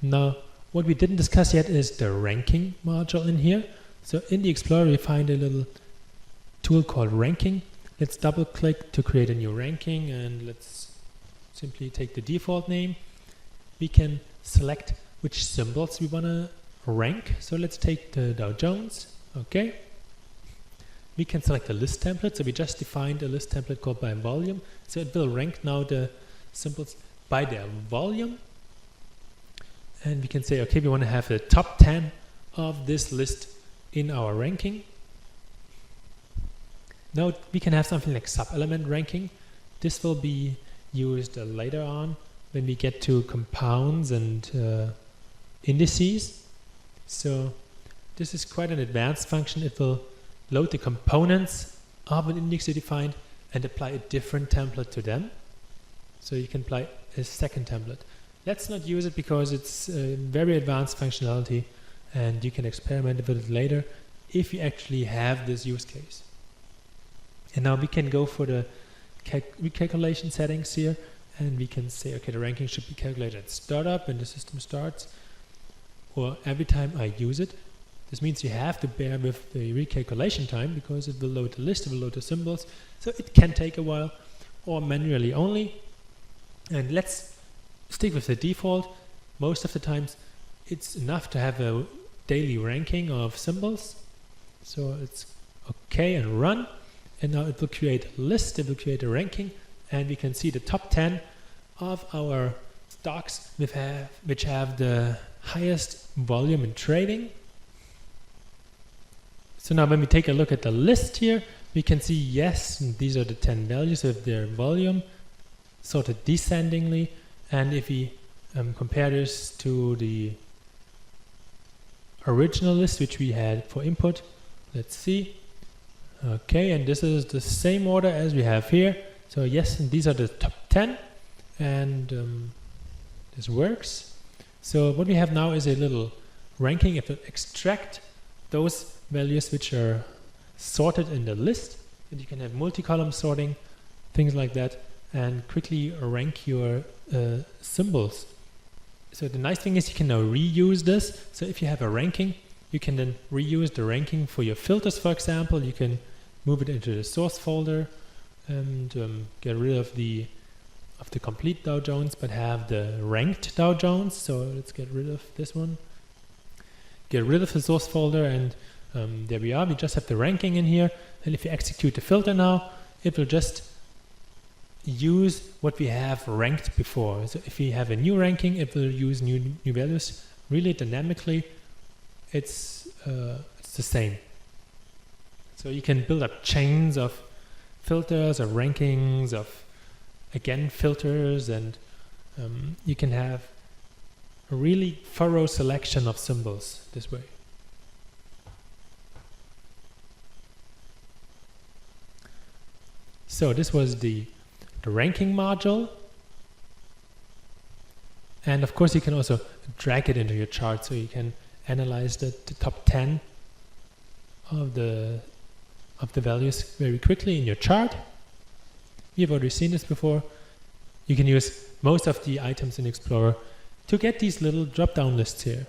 Now, what we didn't discuss yet is the ranking module in here. So in the Explorer, we find a little tool called ranking. Let's double click to create a new ranking, and let's simply take the default name. We can select which symbols we want to rank. So let's take the Dow Jones. Okay. We can select a list template. So we just defined a list template called by volume. So it will rank now the symbols by their volume. And we can say, okay, we want to have the top 10 of this list in our ranking. Now we can have something like sub-element ranking. This will be used later on when we get to compounds and indices. So this is quite an advanced function. It will load the components of an index you defined and apply a different template to them. So you can apply a second template. Let's not use it because it's a very advanced functionality, and you can experiment with it later if you actually have this use case. And now we can go for the recalculation settings here, and we can say, okay, the ranking should be calculated at startup when the system starts, or every time I use it. This means you have to bear with the recalculation time because it will load the list, it will load the symbols, so it can take a while, or manually only. And let's stick with the default. Most of the times it's enough to have a daily ranking of symbols. So it's okay and run. And now it will create a list, it will create a ranking, and we can see the top 10 of our stocks which have the highest volume in trading. So now when we take a look at the list here, we can see, yes, these are the 10 values of their volume, sorted descendingly. And if we compare this to the original list which we had for input, let's see. Okay, and this is the same order as we have here. So yes, and these are the top 10, and this works. So what we have now is a little ranking. If we extract those values which are sorted in the list, and you can have multi-column sorting, things like that, and quickly rank your symbols. So the nice thing is you can now reuse this. So if you have a ranking, you can then reuse the ranking for your filters, for example. You can move it into the source folder and get rid of the complete Dow Jones, but have the ranked Dow Jones. So let's get rid of this one. Get rid of the source folder, and there we are. We just have the ranking in here. And if you execute the filter now, it will just use what we have ranked before. So if we have a new ranking, it will use new values really dynamically. It's the same. So you can build up chains of filters, of rankings, of again filters, and you can have a really thorough selection of symbols this way. So this was the ranking module, and of course you can also drag it into your chart, so you can analyze the top 10 of the values very quickly in your chart. You've already seen this before. You can use most of the items in Explorer to get these little drop-down lists here.